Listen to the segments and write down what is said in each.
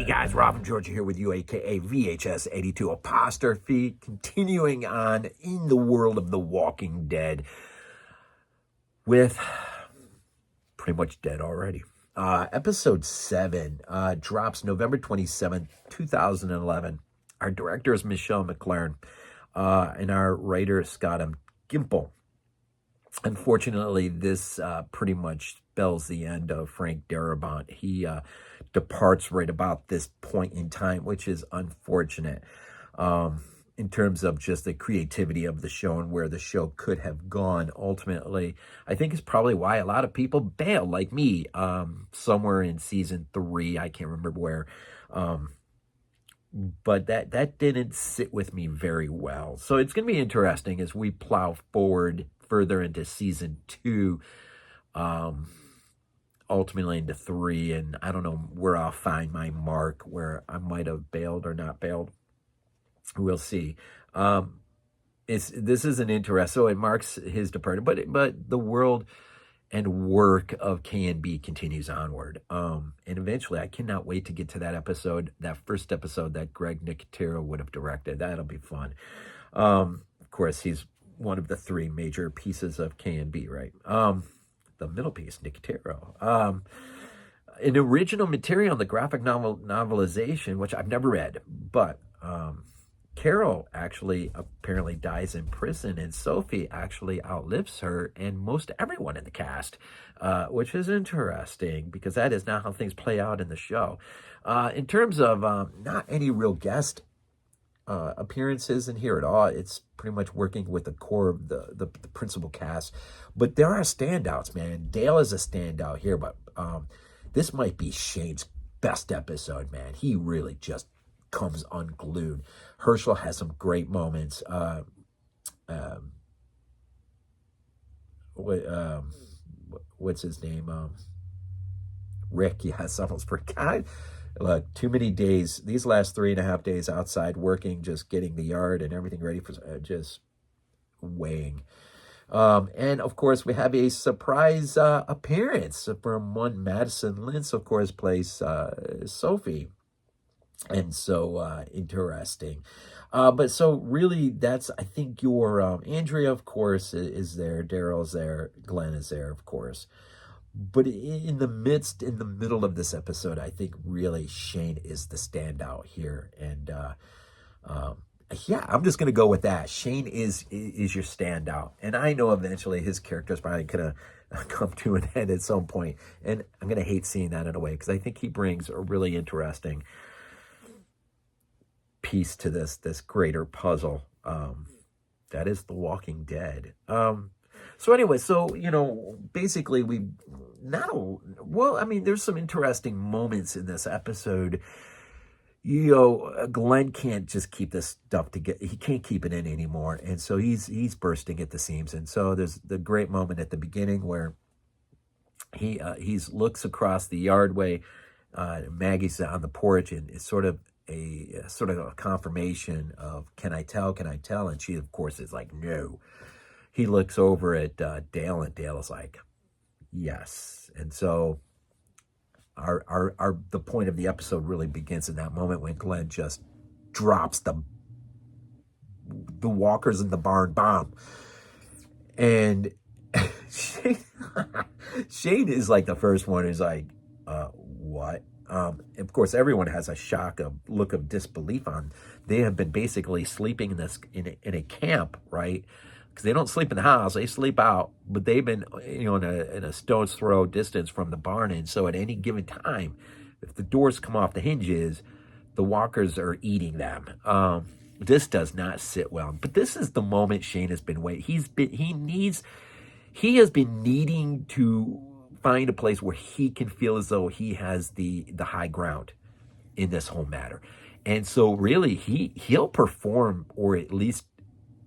Hey guys, Rob and Georgia here with you, aka VHS82 apostrophe, continuing on in the world of The Walking Dead with pretty much dead already. Episode 7 drops November 27th, 2011. Our director is Michelle MacLaren, and our writer is Scott Gimple. Unfortunately, this pretty much spells the end of Frank Darabont. He departs right about this point in time, which is unfortunate in terms of just the creativity of the show and where the show could have gone ultimately. I think it's probably why a lot of people bailed, like me, somewhere in season 3. I can't remember where. But that didn't sit with me very well. So it's going to be interesting as we plow forward further into season 2, ultimately into 3, and I don't know where I'll find my mark, where I might have bailed or not bailed. We'll see. This is an interest, so it marks his departure, but the world and work of K&B continues onward. And eventually, I cannot wait to get to that episode, that first episode that Greg Nicotero would have directed. That'll be fun. Of course, he's one of the 3 major pieces of K&B, right? The middle piece, Nicotero. An original material on the graphic novelization, which I've never read, but Carol actually apparently dies in prison, and Sophie actually outlives her and most everyone in the cast, which is interesting because that is not how things play out in the show. In terms of not any real guest appearances in here at all, it's pretty much working with the core of the principal cast, but there are standouts, man. Dale is a standout here, but this might be Shane's best episode, man. He really just comes unglued. Herschel has some great moments. What's his name? Rick. Yes, almost forgot. Look, too many days. These last 3.5 days outside working, just getting the yard and everything ready for just weighing. And of course, we have a surprise appearance from one Madison. Lintz, of course, plays Sophie. And so interesting. But so really, that's, I think, your Andrea, of course, is there. Daryl's there. Glenn is there, of course. But in the middle of this episode, I think really Shane is the standout here. And yeah, I'm just going to go with that. Shane is your standout. And I know eventually his character is probably going to come to an end at some point. And I'm going to hate seeing that in a way because I think he brings a really interesting piece to this greater puzzle that is The Walking Dead. So anyway, basically there's some interesting moments in this episode. Glenn can't just keep this stuff together. He can't keep it in anymore, and so he's bursting at the seams. And so there's the great moment at the beginning where he looks across the yardway. Maggie's on the porch, and it's sort of a confirmation of can I tell, and she of course is like no. He looks over at Dale, and Dale is like yes. And so the point of the episode really begins in that moment when Glenn just drops the walkers in the barn bomb, and Shane is like the first one who's like what. Of course, everyone has a look of disbelief on. They have been basically sleeping in a camp, right? Because they don't sleep in the house, they sleep out. But they've been, in a stone's throw distance from the barn, and so at any given time, if the doors come off the hinges, the walkers are eating them. This does not sit well. But this is the moment Shane has been waiting. He has been needing to find a place where he can feel as though he has the high ground in this whole matter. And so really he'll perform, or at least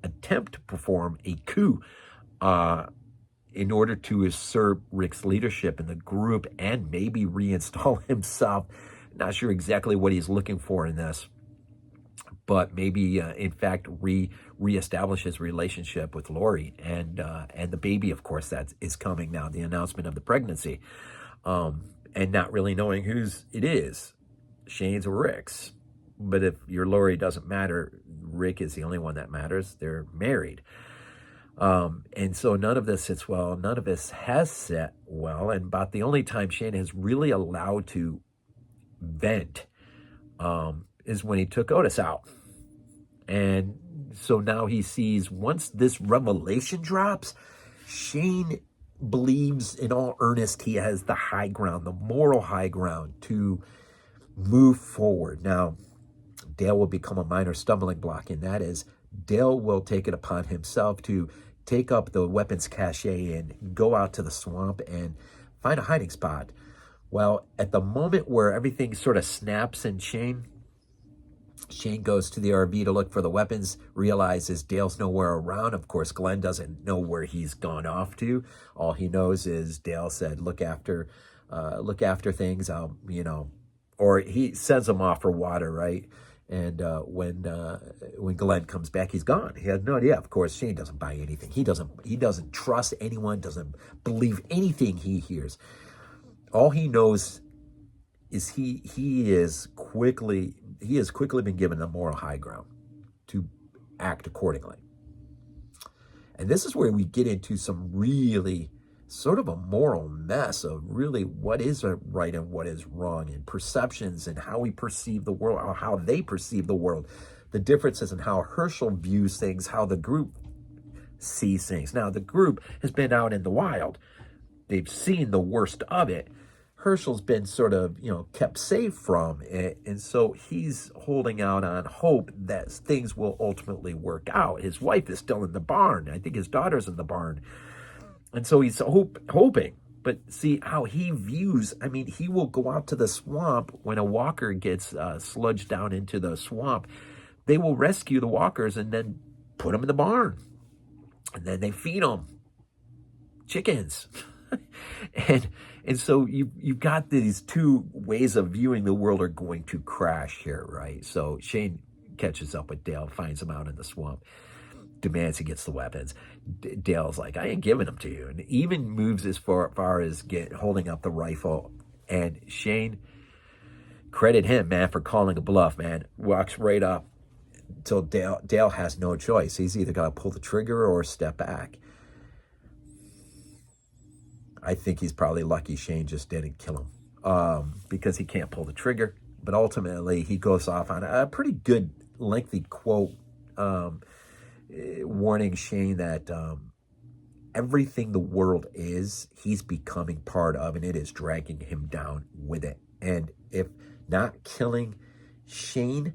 attempt to perform, a coup in order to assert Rick's leadership in the group and maybe reinstall himself. Not sure exactly what he's looking for in this, but maybe in fact reestablish his relationship with Laurie and the baby, of course, that is coming now, the announcement of the pregnancy, and not really knowing whose it is. Shane's Rick's. But if your Laurie doesn't matter, Rick is the only one that matters. They're married. And so none of this sits well. None of this has set well. And about the only time Shane is really allowed to vent is when he took Otis out. And so now he sees, once this revelation drops, Shane believes in all earnest he has the high ground, the moral high ground to move forward. Now, Dale will become a minor stumbling block, and that is Dale will take it upon himself to take up the weapons cache and go out to the swamp and find a hiding spot. Well, at the moment where everything sort of snaps in Shane goes to the RV to look for the weapons, realizes Dale's nowhere around. Of course, Glenn doesn't know where he's gone off to. All he knows is Dale said, look after things, or he sends him off for water, right? And when Glenn comes back, he's gone. He has no idea. Of course, Shane doesn't buy anything. He doesn't trust anyone, doesn't believe anything he hears. All he knows is he has quickly been given the moral high ground to act accordingly. And this is where we get into some really sort of a moral mess of really what is right and what is wrong, and perceptions and how we perceive the world, or how they perceive the world, the differences in how Herschel views things, how the group sees things. Now, the group has been out in the wild. They've seen the worst of it. Herschel's been sort of, kept safe from it. And so he's holding out on hope that things will ultimately work out. His wife is still in the barn. I think his daughter's in the barn. And so he's hoping. But see how he views, he will go out to the swamp when a walker gets sludged down into the swamp. They will rescue the walkers and then put them in the barn. And then they feed them chickens. And so you've got these two ways of viewing the world are going to crash here, right? So Shane catches up with Dale, finds him out in the swamp, demands he gets the weapons. Dale's like, I ain't giving them to you. And even moves as far as holding up the rifle. And Shane, credit him, man, for calling a bluff, man. Walks right up until Dale has no choice. He's either got to pull the trigger or step back. I think he's probably lucky Shane just didn't kill him because he can't pull the trigger. But ultimately, he goes off on a pretty good, lengthy quote warning Shane that everything the world is, he's becoming part of, and it is dragging him down with it. And if not killing Shane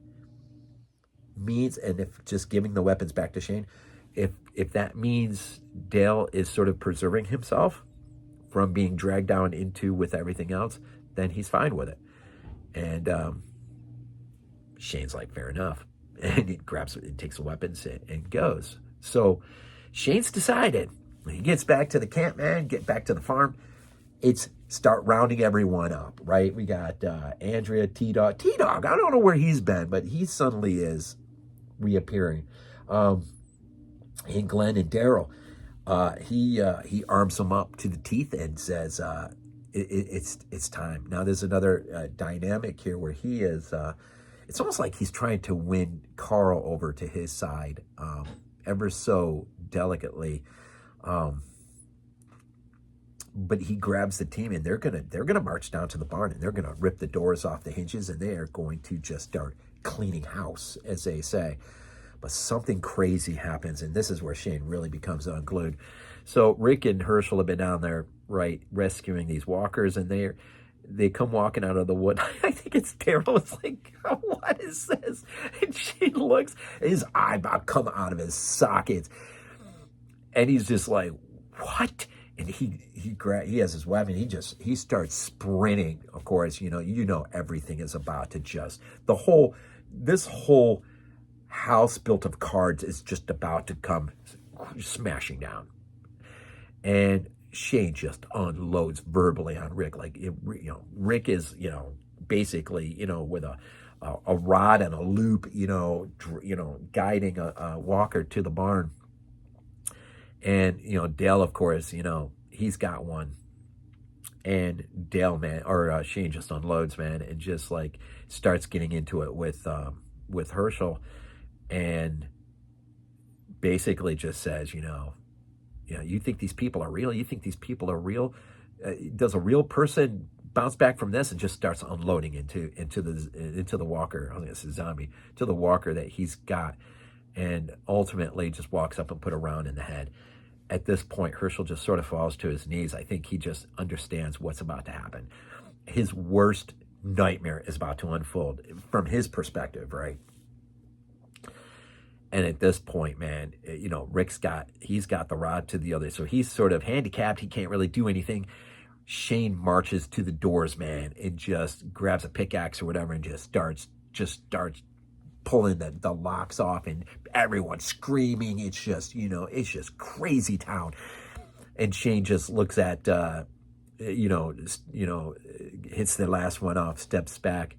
means, and if just giving the weapons back to Shane, if that means Dale is sort of preserving himself from being dragged down into with everything else, then he's fine with it. And Shane's like, fair enough. And he grabs it and takes the weapons and goes. So Shane's decided when he gets back to the camp, man, get back to the farm, it's start rounding everyone up, right? We got Andrea, T-Dog. T-Dog, I don't know where he's been, but he suddenly is reappearing. And Glenn and Daryl. He arms them up to the teeth and says, it's time. Now there's another dynamic here where he is, it's almost like he's trying to win Carl over to his side, ever so delicately. But he grabs the team and they're gonna march down to the barn and they're gonna rip the doors off the hinges and they are going to just start cleaning house, as they say. But something crazy happens, and this is where Shane really becomes unglued. So Rick and Herschel have been down there, right, rescuing these walkers, and they come walking out of the wood. I think it's terrible. It's like, what is this? And Shane looks, his eyebrow come out of his sockets, and he's just like, what? And he has his weapon. He starts sprinting. Of course, you know everything is about to just this whole house built of cards is just about to come smashing down. And Shane just unloads verbally on Rick. Like, Rick is, basically, with a rod and a loop, guiding a walker to the barn. And, Dale, of course, he's got one. And Dale, man, or Shane just unloads, man, and just like starts getting into it with Herschel, and basically just says, you think these people are real? You think these people are real? Does a real person bounce back from this? And just starts unloading into the walker. I think it's a zombie, to the walker that he's got, and ultimately just walks up and put a round in the head. At this point, Herschel just sort of falls to his knees. I think he just understands what's about to happen. His worst nightmare is about to unfold from his perspective, right? And at this point, man, Rick's got the rod to the other. So he's sort of handicapped. He can't really do anything. Shane marches to the doors, man, and just grabs a pickaxe or whatever and just starts pulling the locks off, and everyone's screaming. It's just, it's just crazy town. And Shane just looks at, hits the last one off, steps back.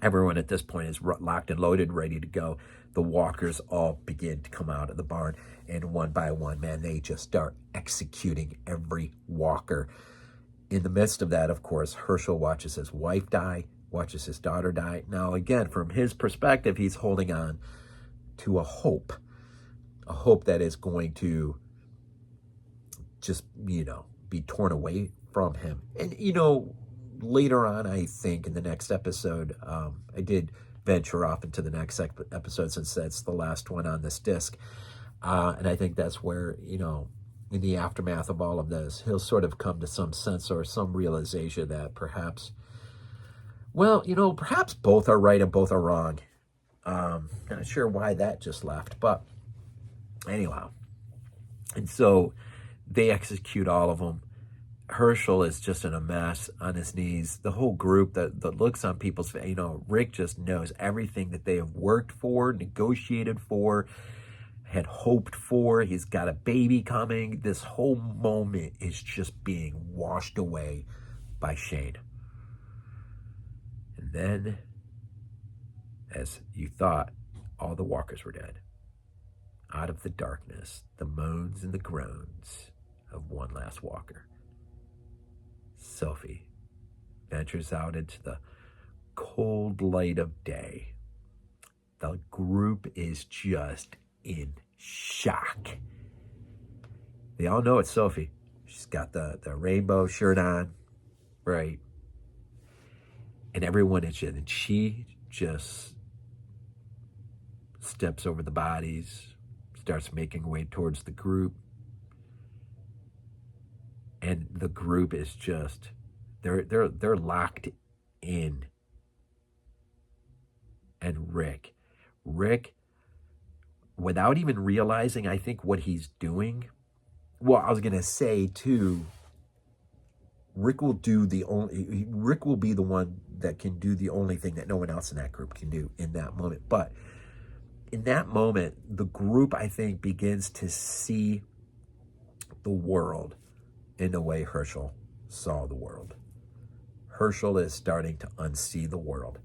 Everyone at this point is locked and loaded, ready to go. The walkers all begin to come out of the barn, and one by one, man, they just start executing every walker. In the midst of that, of course, Herschel watches his wife die, watches his daughter die. Now, again, from his perspective, he's holding on to a hope that is going to just, be torn away from him. And, later on, I think in the next episode, I did venture off into the next episode, since that's the last one on this disc. And I think that's where, in the aftermath of all of this, he'll sort of come to some sense or some realization that perhaps both are right and both are wrong. Not sure why that just left, but anyhow. And so they execute all of them. Herschel is just in a mess on his knees. The whole group, the looks on people's face, Rick just knows everything that they have worked for, negotiated for, had hoped for. He's got a baby coming. This whole moment is just being washed away by Shane. And then, as you thought, all the walkers were dead. Out of the darkness, the moans and the groans of one last walker. Sophie ventures out into the cold light of day. The group is just in shock. They all know it's Sophie. She's got the rainbow shirt on, right? And everyone is just, and she just steps over the bodies, starts making her way towards the group. And the group is just, they're locked in. And Rick, without even realizing, I think, what he's doing, well, I was going to say, too, Rick will be the one that can do the only thing that no one else in that group can do in that moment. But in that moment, the group, I think, begins to see the world in the way Herschel saw the world. Herschel is starting to unsee the world.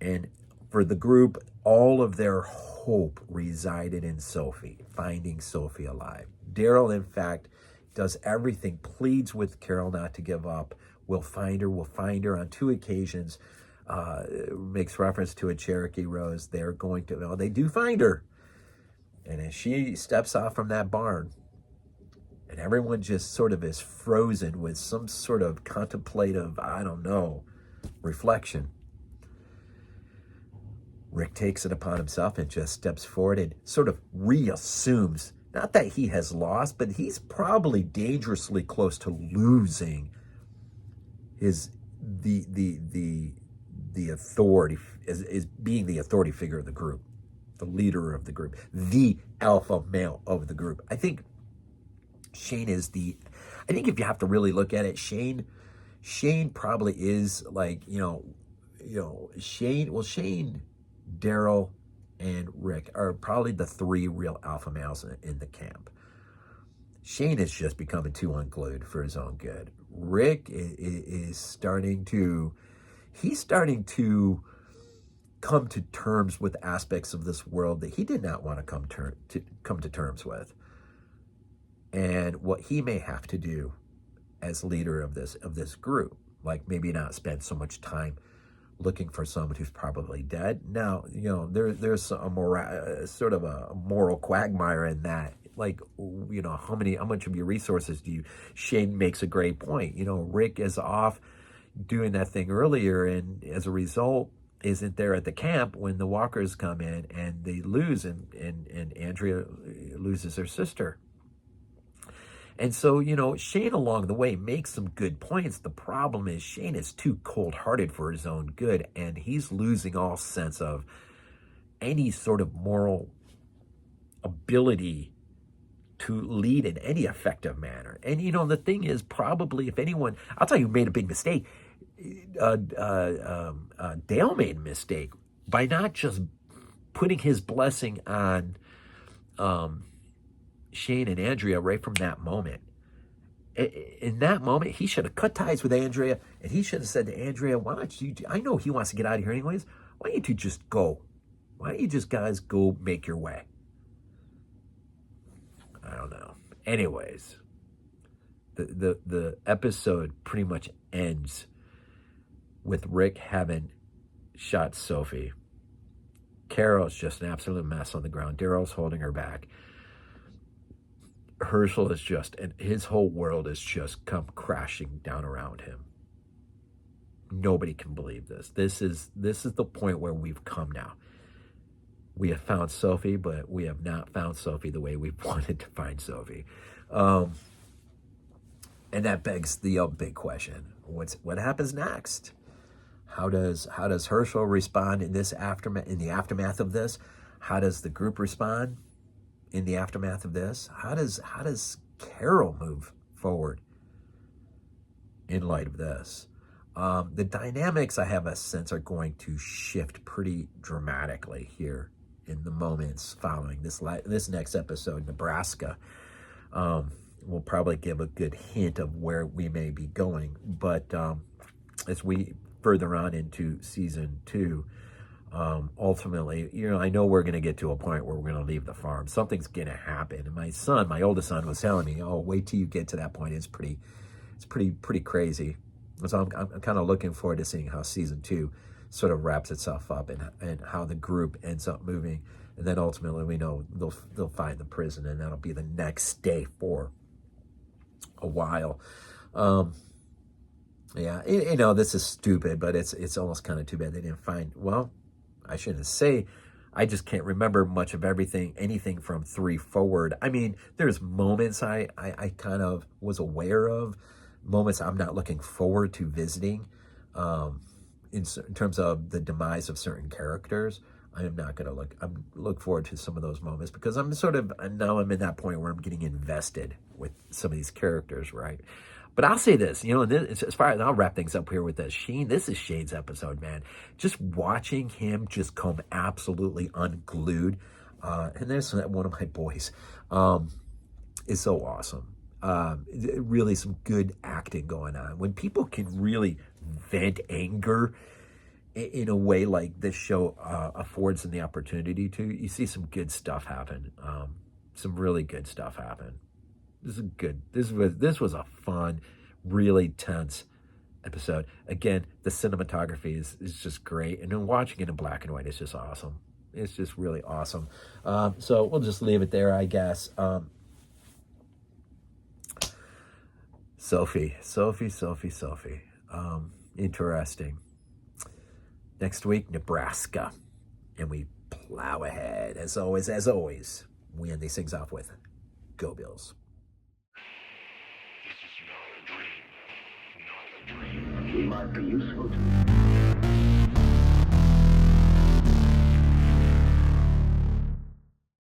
And for the group, all of their hope resided in Sophie, finding Sophie alive. Daryl, in fact, does everything, pleads with Carol not to give up. We'll find her on 2 occasions. Makes reference to a Cherokee Rose. They do find her. And as she steps off from that barn, and everyone just sort of is frozen with some sort of contemplative, reflection. Rick takes it upon himself and just steps forward and sort of reassumes, not that he has lost, but he's probably dangerously close to losing the authority, is being the authority figure of the group, the leader of the group, the alpha male of the group. I think Shane is I think if you have to really look at it, Shane probably is like, Shane, Daryl, and Rick are probably the 3 real alpha males in the camp. Shane is just becoming too unglued for his own good. Rick is starting to come to terms with aspects of this world that he did not want to come to terms with. And what he may have to do as leader of this group. Like, maybe not spend so much time looking for someone who's probably dead. Now, there's sort of a moral quagmire in that. Like, how much of your resources do you? Shane makes a great point. Rick is off doing that thing earlier, and as a result, isn't there at the camp when the walkers come in and they lose, and Andrea loses her sister. And so, Shane along the way makes some good points. The problem is Shane is too cold-hearted for his own good, and he's losing all sense of any sort of moral ability to lead in any effective manner. And, the thing is, probably, if anyone, I'll tell you who made a big mistake. Dale made a mistake by not just putting his blessing on Shane and Andrea right from that moment. In that moment, he should have cut ties with Andrea, and he should have said to Andrea, why don't you, I know he wants to get out of here anyways, why don't you just go? Why don't you just guys go make your way? I don't know. Anyways, the episode pretty much ends with Rick having shot Sophie. Carol's just an absolute mess on the ground. Daryl's holding her back. Herschel is just, and his whole world has just come crashing down around him. Nobody can believe this. This is the point where we've come now. We have found Sophie, but we have not found Sophie the way we wanted to find Sophie. And that begs the big question. What happens next? How does Herschel respond in the aftermath of this? How does the group respond in the aftermath of this? How does Carol move forward in light of this? The dynamics, I have a sense, are going to shift pretty dramatically here in the moments following this next episode. Nebraska will probably give a good hint of where we may be going. But as we further on into season 2, ultimately, I know we're going to get to a point where we're going to leave the farm. Something's going to happen. And my oldest son was telling me, "Oh, wait till you get to that point. It's pretty crazy." So I'm kind of looking forward to seeing how season 2 sort of wraps itself up, and how the group ends up moving. And then ultimately, we know they'll find the prison, and that'll be the next day for a while. Yeah, this is stupid, but it's almost kind of too bad they didn't find. Well, I shouldn't say. I just can't remember much of anything from 3 forward. I mean, there's moments I kind of was aware of, moments I'm not looking forward to visiting. In terms of the demise of certain characters, I am not going to look forward to some of those moments, because I'm in that point where I'm getting invested with some of these characters, right? But I'll say this, as far as I'll wrap things up here with this, this is Shane's episode, man. Just watching him just come absolutely unglued, and there's one of my boys, is so awesome. Really some good acting going on. When people can really vent anger in a way like this show affords them the opportunity to, you see some good stuff happen. Some really good stuff happen. This was a fun, really tense episode. Again, the cinematography is just great, and then watching it in black and white is just awesome. It's just really awesome. So we'll just leave it there, I guess. Sophie. Interesting. Next week, Nebraska, and we plow ahead. As always, we end these things off with Go Bills. It might be useful to